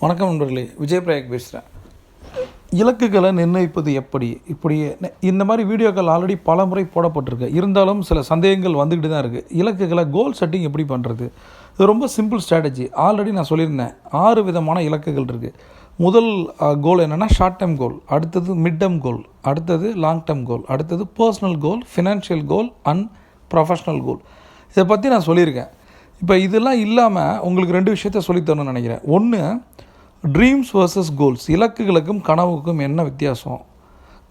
வணக்கம் நண்பர்களே, விஜய் பிரயாக் பேசுகிறேன். இலக்குகளை நிர்ணயிப்பது எப்படி? இப்படி இந்த மாதிரி வீடியோக்கள் ஆல்ரெடி பல முறை போடப்பட்டிருக்கு. இருந்தாலும் சில சந்தேகங்கள் வந்துக்கிட்டு தான் இருக்குது. இலக்குகளை கோல் செட்டிங் எப்படி பண்ணுறது? இது ரொம்ப சிம்பிள் ஸ்ட்ராட்டஜி. ஆல்ரெடி நான் சொல்லியிருந்தேன், 6 விதமான இலக்குகள் இருக்குது. முதல் கோல் என்னென்னா ஷார்ட் டேர்ம் கோல், அடுத்தது மிட் டேர்ம் கோல், அடுத்தது லாங் டேர்ம் கோல், அடுத்தது personal goal, financial goal and professional goal. இதை பற்றி நான் சொல்லியிருக்கேன். இப்போ இதெல்லாம் இல்லாமல் உங்களுக்கு 2 விஷயத்த சொல்லித்தரணும்னு நினைக்கிறேன். ஒன்று, ட்ரீம்ஸ் வர்சஸ் கோல்ஸ். இலக்குகளுக்கும் கனவுக்கும் என்ன வித்தியாசம்?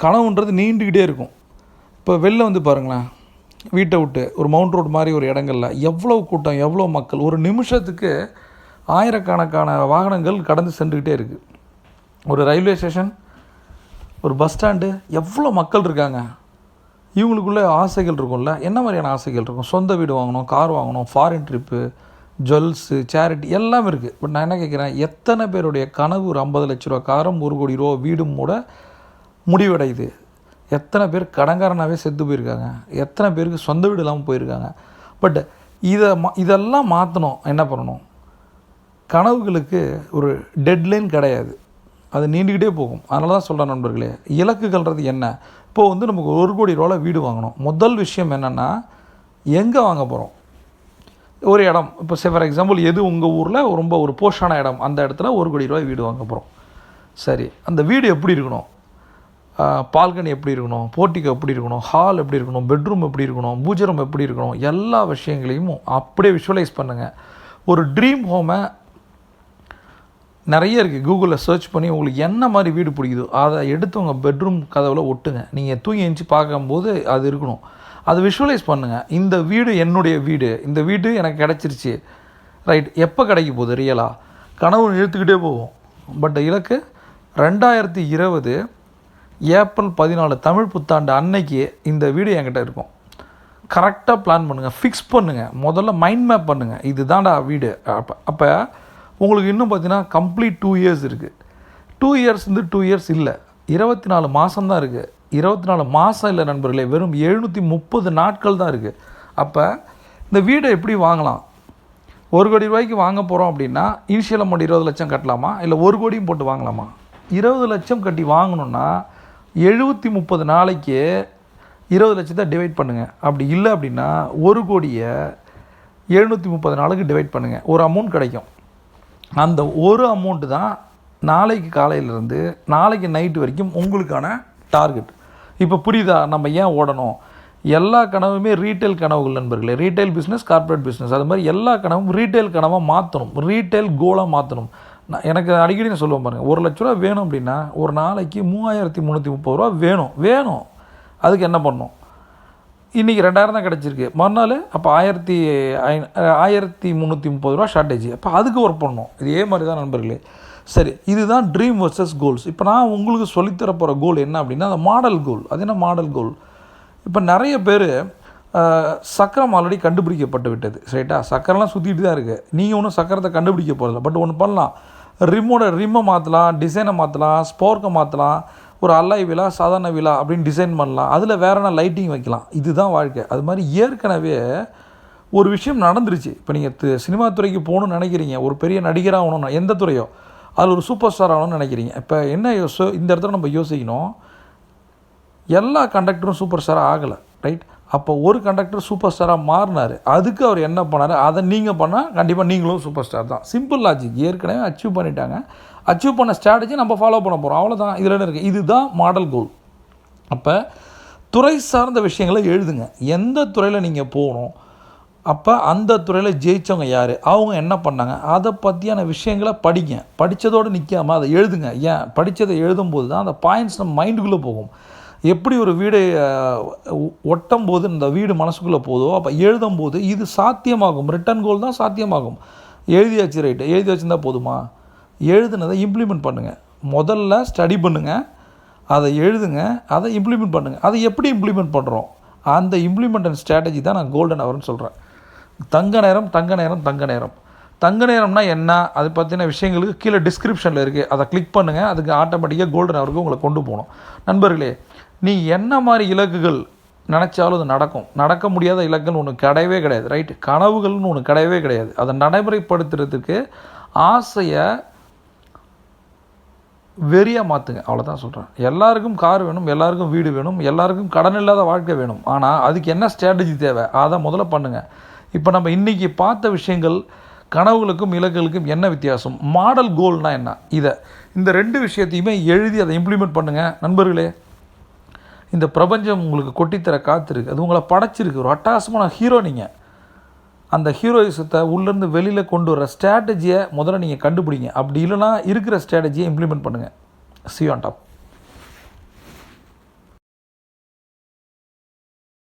கனவுன்றது நீண்டுக்கிட்டே இருக்கும். இப்போ வெளில வந்து பாருங்களேன், வீட்டை விட்டு ஒரு மவுண்ட் ரோடு மாதிரி ஒரு இடங்களில் எவ்வளோ கூட்டம், எவ்வளோ மக்கள், ஒரு நிமிஷத்துக்கு ஆயிரக்கணக்கான வாகனங்கள் கடந்து சென்றுக்கிட்டே இருக்குது. ஒரு ரயில்வே ஸ்டேஷன், ஒரு பஸ் ஸ்டாண்டு, எவ்வளோ மக்கள் இருக்காங்க. இவங்களுக்குள்ளே ஆசைகள் இருக்கும்ல. என்ன மாதிரியான ஆசைகள் இருக்கும்? சொந்த வீடு வாங்கணும், கார் வாங்கணும், ஃபாரின் ட்ரிப்பு, ஜுவல்ஸு, சேரிட்டி எல்லாம் இருக்குது. பட் நான் என்ன கேட்குறேன், எத்தனை பேருடைய கனவு ஒரு 50 லட்ச ரூபா காரம், 1 கோடி ரூபா வீடும் கூட முடிவடையுது? எத்தனை பேர் கடன்காரனாகவே செத்து போயிருக்காங்க? எத்தனை பேருக்கு சொந்த வீடு இல்லாமல் போயிருக்காங்க? பட் இதெல்லாம் மாற்றணும். என்ன பண்ணணும்? கனவுகளுக்கு ஒரு டெட்லைன் கிடையாது, அது நீண்டுக்கிட்டே போகும். அதனால தான் சொல்கிறேன் நண்பர்களே, இலக்குகள்ன்றது என்ன? இப்போது வந்து நமக்கு 1 கோடி ரூபாவில் வீடு வாங்கணும். முதல் விஷயம் என்னென்னா, எங்கே வாங்க போகிறோம்? ஒரு இடம், இப்போ ஃபார் எக்ஸாம்பிள், எது உங்கள் ஊரில் ரொம்ப ஒரு போஷான இடம், அந்த இடத்துல 1 கோடி ரூபாய் வீடு வாங்க போகிறோம். சரி, அந்த வீடு எப்படி இருக்கணும்? பால்கனி எப்படி இருக்கணும்? போர்ட்டிகோ எப்படி இருக்கணும்? ஹால் எப்படி இருக்கணும்? பெட்ரூம் எப்படி இருக்கணும்? பூஜை ரூம் எப்படி இருக்கணும்? எல்லா விஷயங்களையும் அப்படியே விஷுவலைஸ் பண்ணுங்கள். ஒரு ட்ரீம் ஹோமை நிறைய இருக்குது, கூகுளில் சர்ச் பண்ணி உங்களுக்கு என்ன மாதிரி வீடு பிடிக்குதோ அதை எடுத்து உங்கள் பெட்ரூம் கதவில் ஒட்டுங்க. நீங்கள் தூங்கி எழுந்துச்சி பார்க்கும்போது அது இருக்கணும். அதை விஷுவலைஸ் பண்ணுங்கள். இந்த வீடு என்னுடைய வீடு, இந்த வீடு எனக்கு கிடச்சிருச்சு. ரைட், எப்போ கிடைக்க போகுது? ரியலாக கனவு இழுத்துக்கிட்டே போகும். பட் இலக்கு 2020 ஏப்ரல் 14 தமிழ் புத்தாண்டு அன்னைக்கு இந்த வீடு என்கிட்ட இருக்கும். கரெக்டாக பிளான் பண்ணுங்கள், ஃபிக்ஸ் பண்ணுங்கள், முதல்ல மைண்ட் மேப் பண்ணுங்கள். இது தான்டா வீடு. அப்போ உங்களுக்கு இன்னும் பார்த்தீங்கன்னா கம்ப்ளீட் 2 இயர்ஸ் இருக்குது. 2 இயர்ஸ் 2 இயர்ஸ் இல்லை, 24 மாதம்தான் இருக்குது. 24 மாதம் இல்லை நண்பர்களே, வெறும் 730 நாட்கள் தான் இருக்குது. அப்போ இந்த வீடை எப்படி வாங்கலாம்? 1 கோடி ரூபாய்க்கு வாங்க போகிறோம் அப்படின்னா இனிஷியல் அமௌண்ட் 20 லட்சம் கட்டலாமா, இல்லை 1 கோடியும் போட்டு வாங்கலாமா? 20 லட்சம் கட்டி வாங்கணுன்னா 730 நாளைக்கு 20 லட்சத்தை டிவைட் பண்ணுங்கள். அப்படி இல்லை அப்படின்னா 1 கோடியை 730 நாளுக்கு டிவைட் பண்ணுங்கள், ஒரு அமௌண்ட் கிடைக்கும். அந்த ஒரு அமௌண்ட்டு தான் நாளைக்கு காலையிலேருந்து நாளைக்கு நைட்டு வரைக்கும் உங்களுக்கான டார்கெட். இப்போ புரியுதா நம்ம ஏன் ஓடணும்? எல்லா கனவுமே ரீட்டைல் கனவுகள் நண்பர்களே. ரீட்டைல் பிஸ்னஸ், கார்ப்பரேட் பிஸ்னஸ், அது மாதிரி எல்லா கனவும் ரீட்டைல் கனவாக மாற்றணும், ரீட்டைல் கோலாக மாற்றணும். எனக்கு அடிக்கடி நான் சொல்லுவேன் பாருங்கள், 1 லட்ச ரூபா வேணும் அப்படின்னா ஒரு நாளைக்கு 3330 ரூபா வேணும். அதுக்கு என்ன பண்ணணும்? இன்றைக்கி 2000 தான் கிடச்சிருக்கு, மறுநாள் அப்போ 1330 ரூபா ஷார்ட்டேஜ். அப்போ அதுக்கு ஒர்க் பண்ணணும். இதே மாதிரி தான் நண்பர்களே. சரி, இதுதான் ட்ரீம் வர்சஸ் கோல்ஸ். இப்போ நான் உங்களுக்கு சொல்லித்தர போகிற கோல் என்ன அப்படின்னா, அந்த மாடல் கோல். அது என்ன மாடல் கோல்? இப்போ நிறைய பேர் சக்கரம் ஆல்ரெடி கண்டுபிடிக்கப்பட்டு விட்டது. ரைட்டாக, சக்கரெலாம் சுற்றிட்டு தான் இருக்குது. நீங்கள் ஒன்றும் சக்கரத்தை கண்டுபிடிக்க போகிறதில்ல. பட் ஒன்று பண்ணலாம், ரிம்மை மாற்றலாம், டிசைனை மாற்றலாம், ஸ்போர்க்கை மாற்றலாம், ஒரு அல்லாய் விழா, சாதாரண விழா அப்படின்னு டிசைன் பண்ணலாம். அதில் வேறு என்ன லைட்டிங் வைக்கலாம். இதுதான் வாழ்க்கை. அது மாதிரி ஏற்கனவே ஒரு விஷயம் நடந்துருச்சு. இப்போ நீங்கள் சினிமா துறைக்கு போகணுன்னு நினைக்கிறீங்க, ஒரு பெரிய நடிகராக ஆகணும்னா, எந்த துறையோ அதில் ஒரு சூப்பர் ஸ்டார் ஆகணும்னு நினைக்கிறீங்க. இப்போ என்ன இந்த இடத்துல நம்ம யோசிக்கணும், எல்லா கண்டக்டரும் சூப்பர் ஸ்டாராக ஆகலை. ரைட், அப்போ ஒரு கண்டக்டர் சூப்பர் ஸ்டாராக மாறினார். அதுக்கு அவர் என்ன பண்ணார்? அதை நீங்கள் பண்ணால் கண்டிப்பாக நீங்களும் சூப்பர் ஸ்டார் தான். Simple logic. ஏற்கனவே அச்சீவ் பண்ணிட்டாங்க, அச்சீவ் பண்ண ஸ்ட்ராட்டஜி நம்ம ஃபாலோ பண்ண போகிறோம், அவ்வளோதான். இதில் என்ன இருக்குது? இதுதான் மாடல் கோல். அப்போ துறை சார்ந்த விஷயங்களை எழுதுங்க. எந்த துறையில் நீங்கள் போகணும், அப்போ அந்த துறையில் ஜெயித்தவங்க யார், அவங்க என்ன பண்ணாங்க, அதை பற்றியான விஷயங்களை படிங்க. படித்ததோடு நிற்காமல் அதை எழுதுங்க. ஏன்? படித்ததை எழுதும்போது தான் அந்த பாயிண்ட்ஸ் நம்ம மைண்டுக்குள்ளே போகும். எப்படி ஒரு வீடு ஒட்டும் போது இந்த வீடு மனசுக்குள்ளே போதோ, அப்போ எழுதும்போது இது சாத்தியமாகும். ரிட்டன் கோல் தான் சாத்தியமாகும். எழுதியாச்சு, ரைட்டு, எழுதி வச்சுருந்தா போதுமா? எழுதுனதை இம்ப்ளிமெண்ட் பண்ணுங்கள். முதல்ல ஸ்டடி பண்ணுங்கள், அதை எழுதுங்க, அதை இம்ப்ளிமெண்ட் பண்ணுங்கள். அதை எப்படி இம்ப்ளிமெண்ட் பண்ணுறோம்? அந்த இம்ப்ளிமெண்ட் ஸ்ட்ராட்டஜி தான் நான் கோல்டன் ஹவர்னு சொல்கிறேன். தங்க நேரம்னா என்ன, அதை பற்றின விஷயங்களுக்கு கீழே டிஸ்கிரிப்ஷனில் இருக்குது. அதை கிளிக் பண்ணுங்கள், அதுக்கு ஆட்டோமேட்டிக்காக கோல்டன் ஹவருக்கு உங்களை கொண்டு போகணும். நண்பர்களே, நீங்கள் என்ன மாதிரி இலக்குகள் நினச்சாலும் அது நடக்கும். நடக்க முடியாத இலக்குன்னு ஒன்று கிடையவே கிடையாது. ரைட்டு, கனவுகள்னு ஒன்று கிடையவே கிடையாது. அதை நடைமுறைப்படுத்துறதுக்கு ஆசையை வெறியாக மாற்றுங்க, அவ்வளோதான் சொல்கிறேன். எல்லாருக்கும் கார் வேணும், எல்லாருக்கும் வீடு வேணும், எல்லாருக்கும் கடன் இல்லாத வாழ்க்கை வேணும். ஆனால் அதுக்கு என்ன ஸ்ட்ராட்டஜி தேவை அதை முதல்ல பண்ணுங்கள். இப்போ நம்ம இன்றைக்கி பார்த்த விஷயங்கள் கனவுகளுக்கும் இலக்குகளுக்கும் என்ன வித்தியாசம், மாடல் கோல்னால் என்ன, இந்த 2 விஷயத்தையுமே எழுதி அதை இம்ப்ளிமெண்ட் பண்ணுங்கள் நண்பர்களே. இந்த பிரபஞ்சம் உங்களுக்கு கொட்டித்தர காத்திருக்கு, அது உங்களை படைச்சிருக்கு. ஒரு அட்டகாசமான ஹீரோ நீங்கள். அந்த ஹீரோயிசத்தை உள்ளேருந்து வெளியில் கொண்டு வர ஸ்ட்ராட்டஜியை முதல்ல நீங்கள் கண்டுபிடிங்க. அப்படி இல்லைனா இருக்கிற ஸ்ட்ராட்டஜியை இம்ப்ளிமெண்ட் பண்ணுங்கள். See you on top.